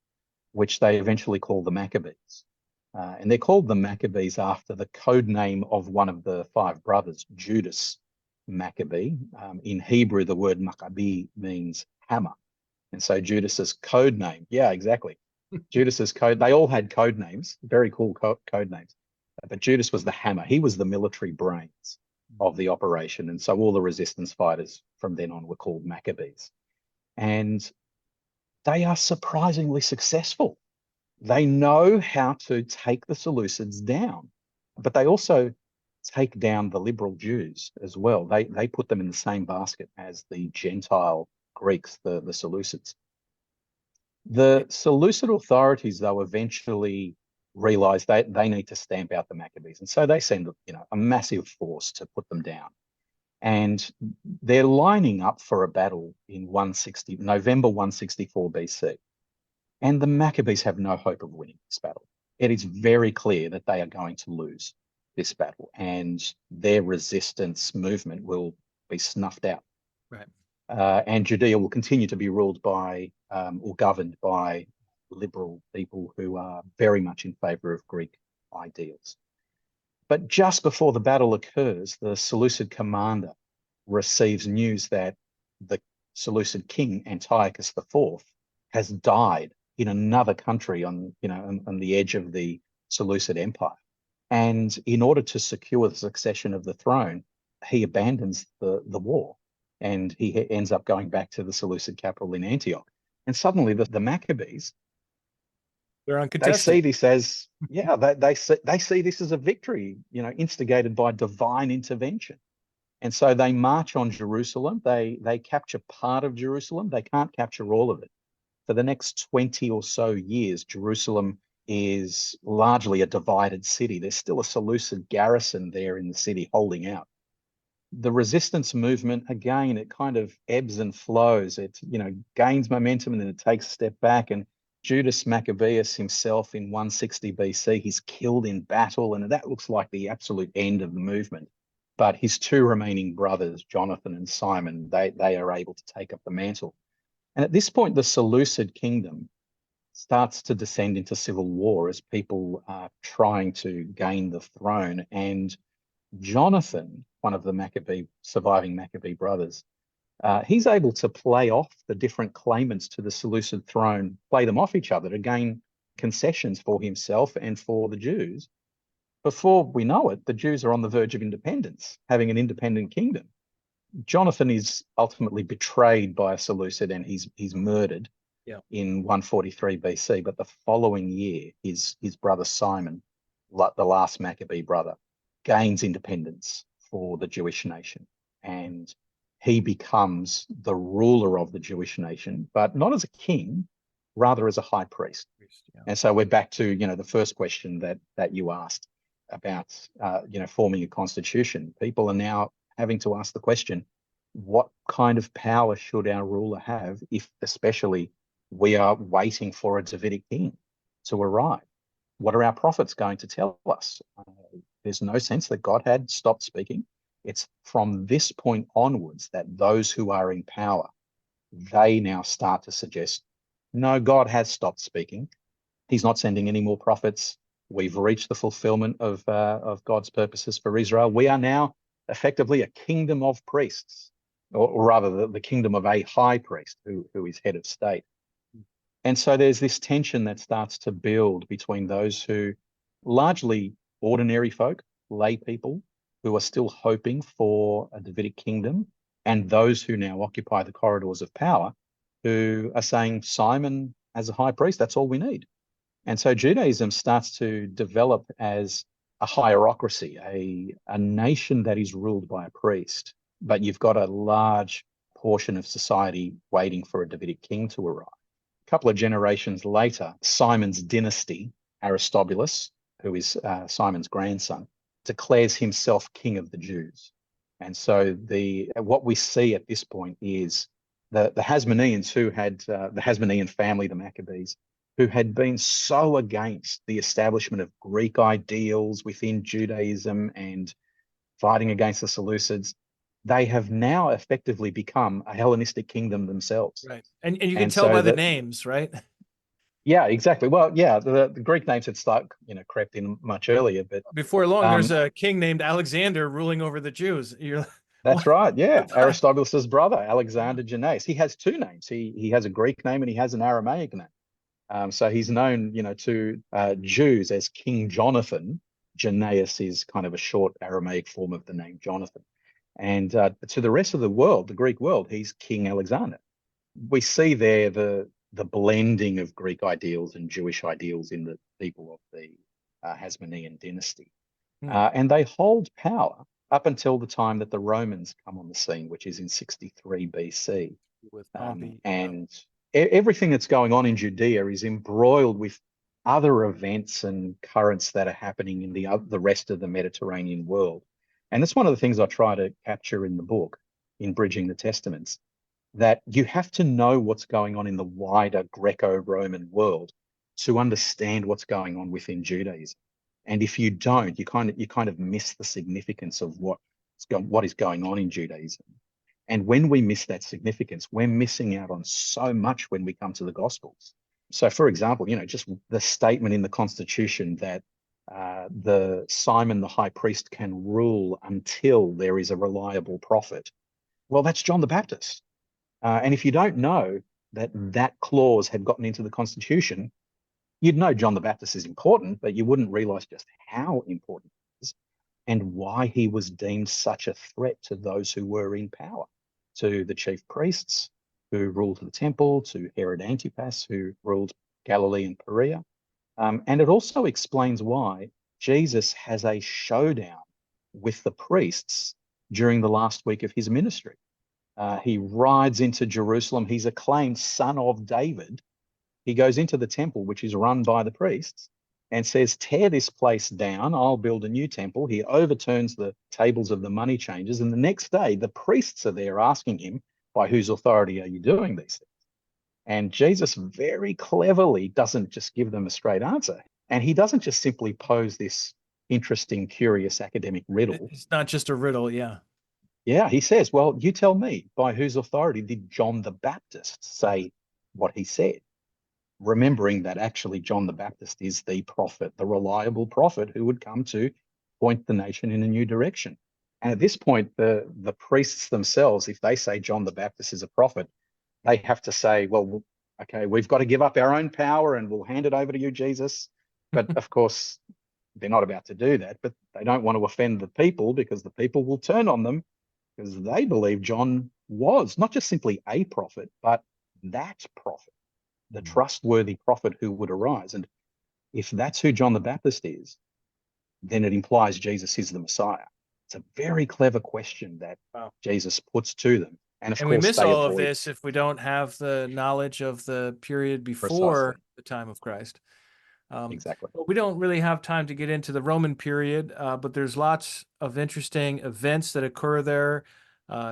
which they eventually call the Maccabees. And they're called the Maccabees after the code name of one of the five brothers, Judas Maccabee. In Hebrew, the word Maccabee means hammer. And so Judas's code name, yeah, exactly. Judas's code, they all had code names, very cool code names. But Judas was the hammer. He was the military brains of the operation. And so all the resistance fighters from then on were called Maccabees. And they are surprisingly successful. They know how to take the Seleucids down, but they also take down the liberal Jews as well. They put them in the same basket as the Gentile Greeks, the Seleucids. The Seleucid authorities, though, eventually realize they need to stamp out the Maccabees. And so they send, a massive force to put them down. And they're lining up for a battle in November 164 BC. And the Maccabees have no hope of winning this battle. It is very clear that they are going to lose this battle and their resistance movement will be snuffed out. Right. And Judea will continue to be ruled by or governed by liberal people who are very much in favor of Greek ideals. But just before the battle occurs, the Seleucid commander receives news that the Seleucid king, Antiochus IV, has died in another country on the edge of the Seleucid Empire. And in order to secure the succession of the throne, he abandons the war and he ends up going back to the Seleucid capital in Antioch. And suddenly the Maccabees, They're they uncontested. see this as, they see this as a victory, instigated by divine intervention. And so they march on Jerusalem. They capture part of Jerusalem. They can't capture all of it. For the next 20 or so years, Jerusalem is largely a divided city. There's still a Seleucid garrison there in the city holding out. the resistance movement, again, it kind of ebbs and flows. It, gains momentum and then it takes a step back. And Judas Maccabeus himself in 160 BC, he's killed in battle, and that looks like the absolute end of the movement. But his two remaining brothers, Jonathan and Simon, they are able to take up the mantle. And at this point, the Seleucid kingdom starts to descend into civil war as people are trying to gain the throne. And Jonathan, one of the surviving Maccabee brothers, he's able to play off the different claimants to the Seleucid throne, play them off each other to gain concessions for himself and for the Jews. Before we know it, the Jews are on the verge of independence, having an independent kingdom. Jonathan is ultimately betrayed by a Seleucid and he's murdered in 143 BC. But the following year, his brother Simon, the last Maccabee brother, gains independence for the Jewish nation. And he becomes the ruler of the Jewish nation, but not as a king, rather as a high priest. Yeah. And so we're back to, the first question that you asked about, forming a constitution. People are now having to ask the question, what kind of power should our ruler have if especially we are waiting for a Davidic king to arrive? What are our prophets going to tell us? There's no sense that God had stopped speaking. It's from this point onwards that those who are in power, they now start to suggest, no, God has stopped speaking. He's not sending any more prophets. We've reached the fulfillment of God's purposes for Israel. We are now effectively a kingdom of priests, or rather the kingdom of a high priest who is head of state. And so there's this tension that starts to build between those who, largely ordinary folk, lay people, who are still hoping for a Davidic kingdom, and those who now occupy the corridors of power, who are saying, Simon as a high priest, that's all we need. And so Judaism starts to develop as a hierarchy, a nation that is ruled by a priest, but you've got a large portion of society waiting for a Davidic king to arrive. A couple of generations later, Simon's dynasty, Aristobulus, who is Simon's grandson, declares himself king of the Jews. And so what we see at this point is the Hasmoneans who had the Hasmonean family, the Maccabees, who had been so against the establishment of Greek ideals within Judaism and fighting against the Seleucids, they have now effectively become a Hellenistic kingdom themselves. Right. And you can tell by the names, right? Yeah, exactly. Well, yeah, the Greek names had crept in much earlier, but before long, there's a king named Alexander ruling over the Jews. That's right. Yeah, Aristobulus's brother, Alexander Jannaeus. He has two names. He has a Greek name and he has an Aramaic name. So he's known, to Jews as King Jonathan. Jannaeus is kind of a short Aramaic form of the name Jonathan. And to the rest of the world, the Greek world, he's King Alexander. We see there the blending of Greek ideals and Jewish ideals in the people of the Hasmonean dynasty. And they hold power up until the time that the Romans come on the scene, which is in 63 BC. With Pompey. Everything that's going on in Judea is embroiled with other events and currents that are happening in the rest of the Mediterranean world. And that's one of the things I try to capture in the book, in Bridging the Testaments, that you have to know what's going on in the wider Greco-Roman world to understand what's going on within Judaism. And if you don't, you kind of miss the significance of what is going on in Judaism. And when we miss that significance, we're missing out on so much when we come to the Gospels. So, for example, just the statement in the Constitution that the Simon the high priest can rule until there is a reliable prophet. Well, that's John the Baptist. And if you don't know that clause had gotten into the Constitution, you'd know John the Baptist is important, but you wouldn't realize just how important it is and why he was deemed such a threat to those who were in power, to the chief priests who ruled the temple, to Herod Antipas who ruled Galilee and Perea. And it also explains why Jesus has a showdown with the priests during the last week of his ministry. He rides into Jerusalem. He's acclaimed son of David. He goes into the temple, which is run by the priests, and says, tear this place down. I'll build a new temple. He overturns the tables of the money changers. And the next day, the priests are there asking him, by whose authority are you doing these things? And Jesus very cleverly doesn't just give them a straight answer. And he doesn't just simply pose this interesting, curious academic riddle. It's not just a riddle. Yeah. Yeah, he says, well, you tell me, by whose authority did John the Baptist say what he said? Remembering that actually John the Baptist is the prophet, the reliable prophet who would come to point the nation in a new direction. And at this point, the priests themselves, if they say John the Baptist is a prophet, they have to say, well, okay, we've got to give up our own power and we'll hand it over to you, Jesus. But of course, they're not about to do that, but they don't want to offend the people because the people will turn on them because they believe John was not just simply a prophet, but that prophet, the trustworthy prophet who would arise. And if that's who John the Baptist is, then it implies Jesus is the Messiah. It's a very clever question that Jesus puts to them. And of we course, miss they all of avoid. this if we don't have the knowledge of the period Precisely. before the time of Christ. Exactly. But we don't really have time to get into the Roman period, but there's lots of interesting events that occur there.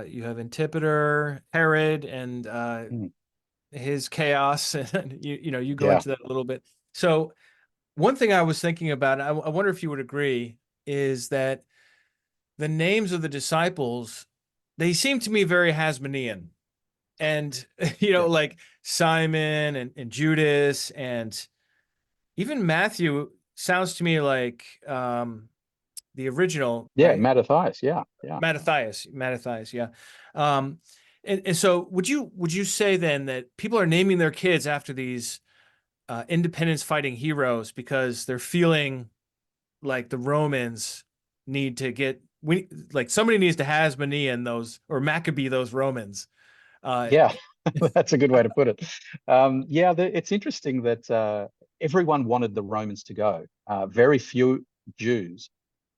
You have Antipater, Herod, and his chaos, and you go Yeah. into that a little bit. So one thing I was thinking about, I wonder if you would agree, is that the names of the disciples, they seem to me very Hasmonean. And, Yeah. like Simon and Judas and even Matthew sounds to me like the original, Yeah. right? Mattathias. Yeah. Yeah. Mattathias, yeah. Um, and so would you say then that people are naming their kids after these independence fighting heroes because they're feeling like the Romans need to like somebody needs to Hasmonean those or Maccabee those Romans. Yeah. That's a good way to put it. Yeah. It's interesting that everyone wanted the Romans to go. Very few Jews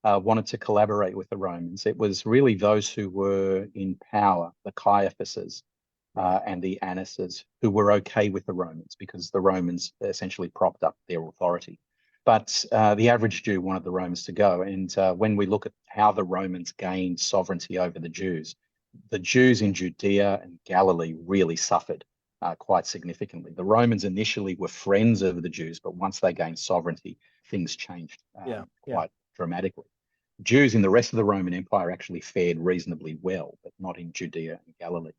wanted to collaborate with the Romans. It was really those who were in power, the Caiaphases Right. and the Annases, who were okay with the Romans because the Romans essentially propped up their authority. But the average Jew wanted the Romans to go. And when we look at how the Romans gained sovereignty over the Jews in Judea and Galilee really suffered quite significantly. The Romans initially were friends of the Jews, but once they gained sovereignty, things changed quite dramatically. Jews in the rest of the Roman Empire actually fared reasonably well, but not in Judea and Galilee.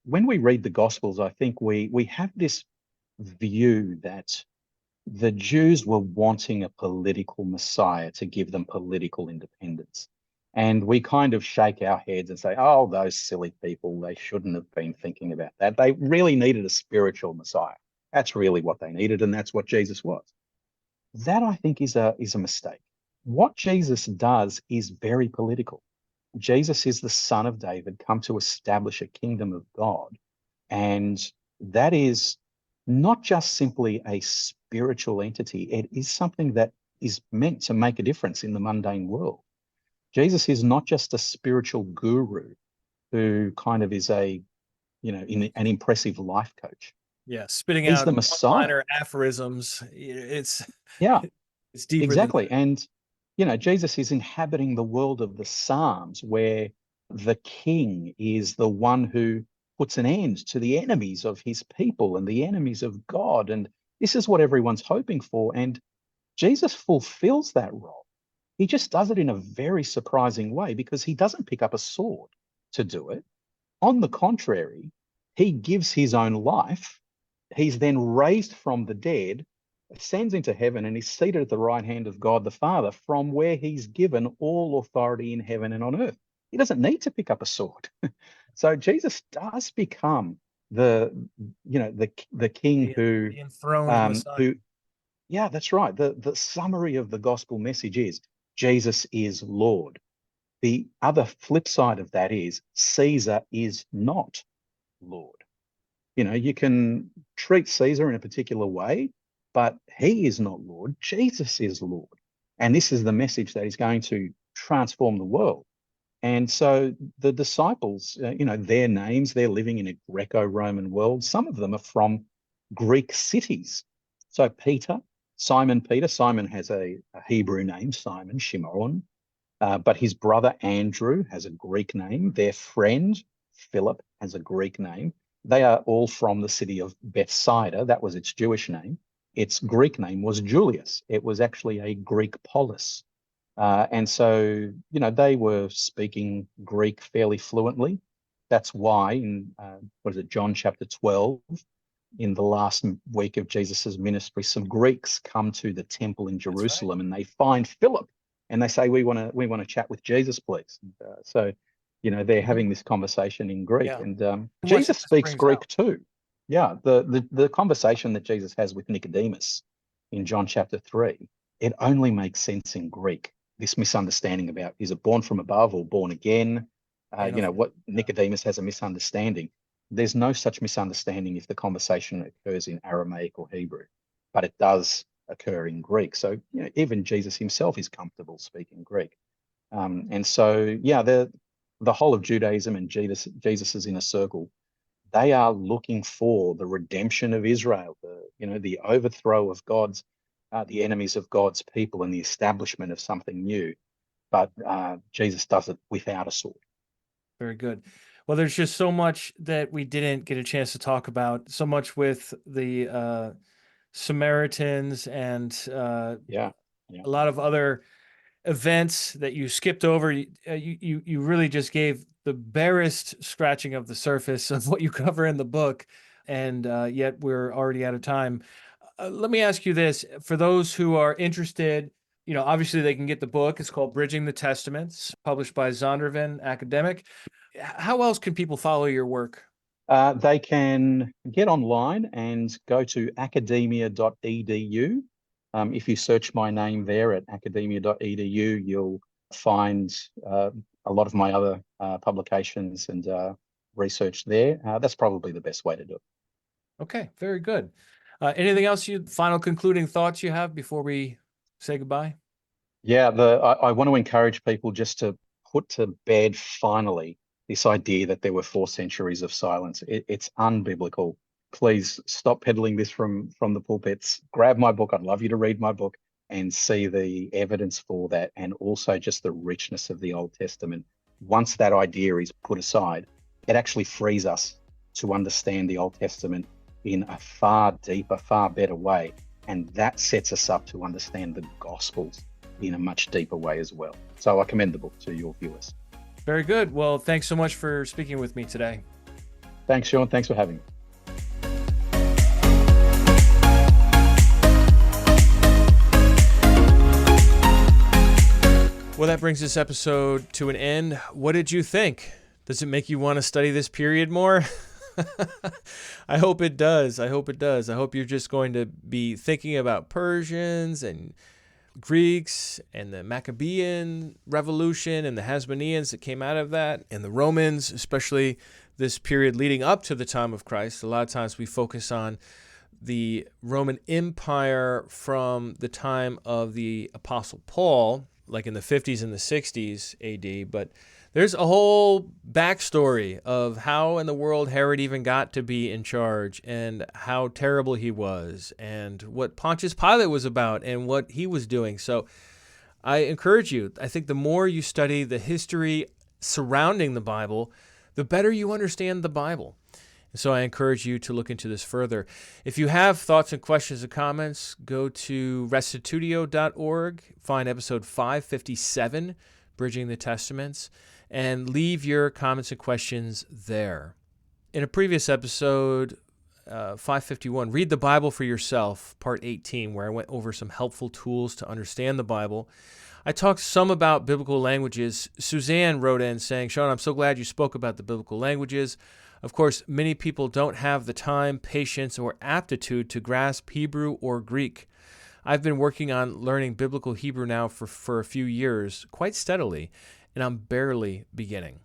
When we read the Gospels, I think we have this view that the Jews were wanting a political Messiah to give them political independence. And we kind of shake our heads and say, oh, those silly people, they shouldn't have been thinking about that. They really needed a spiritual Messiah. That's really what they needed, and that's what Jesus was. That, I think, is a mistake. What Jesus does is very political. Jesus is the Son of David, come to establish a kingdom of God. And that is not just simply a spiritual entity, it is something that is meant to make a difference in the mundane world. Jesus is not just a spiritual guru who kind of is an impressive life coach. Yeah, spitting He's out the Messiah. one-liner aphorisms. It's Yeah, it's deeper than exactly. that. And, Jesus is inhabiting the world of the Psalms where the king is the one who puts an end to the enemies of his people and the enemies of God. And this is what everyone's hoping for. And Jesus fulfills that role. He just does it in a very surprising way because he doesn't pick up a sword to do it. On the contrary, he gives his own life. He's then raised from the dead, ascends into heaven, and is seated at the right hand of God the Father, from where he's given all authority in heaven and on earth. He doesn't need to pick up a sword. So Jesus does become the king The enthroned Messiah. who yeah, that's right. The summary of the gospel message is Jesus is Lord. The other flip side of that is Caesar is not Lord. You can treat Caesar in a particular way, but he is not Lord. Jesus is Lord. And this is the message that is going to transform the world. And so the disciples, their names, they're living in a Greco-Roman world. Some of them are from Greek cities. So Peter, Simon Peter. Simon has a Hebrew name, Simon, Shimon. But his brother Andrew has a Greek name. Their friend Philip has a Greek name. They are all from the city of Bethsaida. That was its Jewish name. Its Greek name was Julius. It was actually a Greek polis. And so, they were speaking Greek fairly fluently. That's why in, John chapter 12, in the last week of Jesus's ministry, some Greeks come to the temple in Jerusalem and they find Philip and they say, we want to chat with Jesus, please. So, they're having this conversation in Greek, and Jesus speaks Greek too. Yeah, the conversation that Jesus has with Nicodemus in John chapter 3, it only makes sense in Greek. This misunderstanding about, is it born from above or born again? What Nicodemus has a misunderstanding. There's no such misunderstanding if the conversation occurs in Aramaic or Hebrew, but it does occur in Greek. So, even Jesus himself is comfortable speaking Greek. And so, the whole of Judaism and Jesus' inner circle, they are looking for the redemption of Israel, the overthrow of the enemies of God's people and the establishment of something new. But Jesus does it without a sword. Very good. Well, there's just so much that we didn't get a chance to talk about, so much with the Samaritans and a lot of other events that you skipped over. You really just gave the barest scratching of the surface of what you cover in the book, and yet we're already out of time. Let me ask you this. For those who are interested, obviously they can get the book. It's called Bridging the Testaments, published by Zondervan Academic. How else can people follow your work? They can get online and go to academia.edu. If you search my name there at academia.edu, you'll find a lot of my other publications and research there. That's probably the best way to do it. Okay, very good. Anything else final concluding thoughts you have before we say goodbye? Yeah, I want to encourage people just to put to bed finally this idea that there were 4 centuries of silence. It's unbiblical. Please stop peddling this from the pulpits. Grab my book. I'd love you to read my book and see the evidence for that, and also just the richness of the Old Testament. Once that idea is put aside, it actually frees us to understand the Old Testament in a far deeper, far better way. And that sets us up to understand the Gospels in a much deeper way as well. So I commend the book to your viewers. Very good. Well, thanks so much for speaking with me today. Thanks, Sean. Thanks for having me. Well, that brings this episode to an end. What did you think? Does it make you want to study this period more? I hope it does. I hope it does. I hope you're just going to be thinking about Persians and Greeks and the Maccabean revolution and the Hasmoneans that came out of that, and the Romans, especially this period leading up to the time of Christ. A lot of times we focus on the Roman Empire from the time of the Apostle Paul, like in the 50s and the 60s AD, but there's a whole backstory of how in the world Herod even got to be in charge and how terrible he was and what Pontius Pilate was about and what he was doing. So I encourage you, I think the more you study the history surrounding the Bible, the better you understand the Bible. And so I encourage you to look into this further. If you have thoughts and questions and comments, go to restitutio.org, find episode 557, Bridging the Testaments, and leave your comments and questions there. In a previous episode, 551, Read the Bible for Yourself, part 18, where I went over some helpful tools to understand the Bible, I talked some about biblical languages. Suzanne wrote in saying, Sean, I'm so glad you spoke about the biblical languages. Of course, many people don't have the time, patience, or aptitude to grasp Hebrew or Greek. I've been working on learning biblical Hebrew now for a few years, quite steadily, and I'm barely beginning.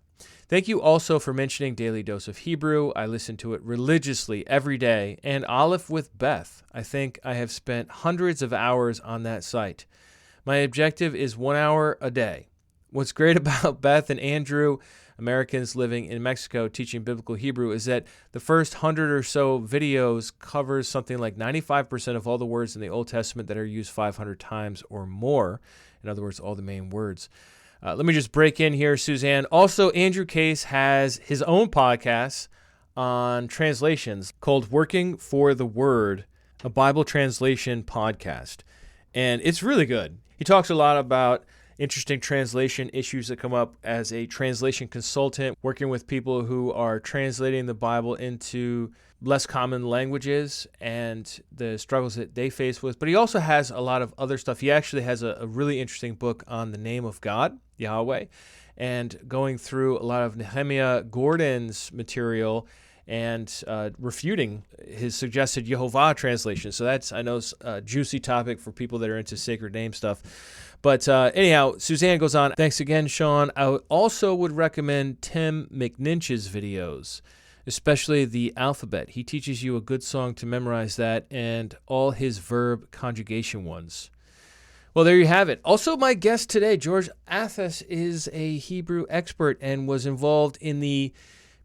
Thank you also for mentioning Daily Dose of Hebrew. I listen to it religiously every day, and Aleph with Beth. I think I have spent hundreds of hours on that site. My objective is 1 hour a day. What's great about Beth and Andrew, Americans living in Mexico teaching biblical Hebrew, is that the first 100 or so videos covers something like 95% of all the words in the Old Testament that are used 500 times or more. In other words, all the main words. Let me just break in here, Suzanne. Also, Andrew Case has his own podcast on translations called Working for the Word, a Bible translation podcast. And it's really good. He talks a lot about interesting translation issues that come up as a translation consultant, working with people who are translating the Bible into less common languages and the struggles that they face with. But he also has a lot of other stuff. He actually has a really interesting book on the name of God, Yahweh, and going through a lot of Nehemiah Gordon's material and refuting his suggested Yehovah translation. So that's, I know, a juicy topic for people that are into sacred name stuff. But anyhow, Suzanne goes on. Thanks again, Sean. I also would recommend Tim McNinch's videos, especially the alphabet. He teaches you a good song to memorize that and all his verb conjugation ones. Well, there you have it. Also, my guest today, George Athas, is a Hebrew expert and was involved in the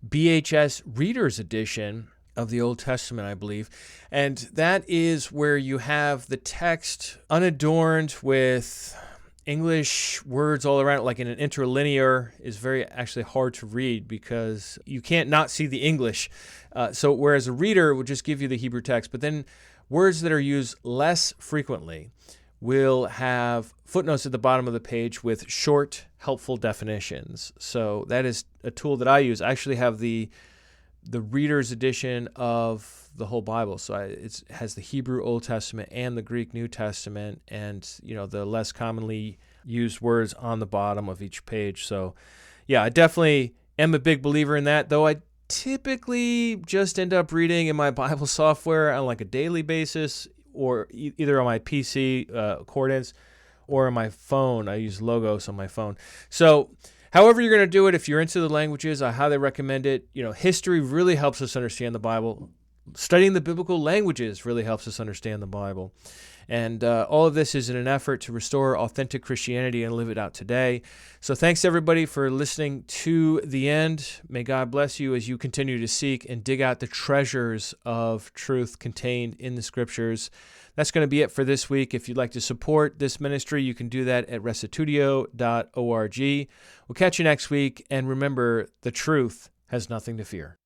BHS Reader's Edition of the Old Testament, I believe. And that is where you have the text unadorned with English words all around it, like in an interlinear, is very actually hard to read because you can't not see the English. So whereas a reader would just give you the Hebrew text, but then words that are used less frequently will have footnotes at the bottom of the page with short, helpful definitions. So that is a tool that I use. I actually have the Reader's Edition of the whole Bible. So it has the Hebrew Old Testament and the Greek New Testament, and the less commonly used words on the bottom of each page. So yeah, I definitely am a big believer in that, though I typically just end up reading in my Bible software on like a daily basis, or either on my PC, Accordance, or on my phone. I use Logos on my phone. So however you're going to do it, if you're into the languages, I highly recommend it. History really helps us understand the Bible. Studying the biblical languages really helps us understand the Bible. And all of this is in an effort to restore authentic Christianity and live it out today. So thanks, everybody, for listening to the end. May God bless you as you continue to seek and dig out the treasures of truth contained in the Scriptures. That's going to be it for this week. If you'd like to support this ministry, you can do that at restitutio.org. We'll catch you next week. And remember, the truth has nothing to fear.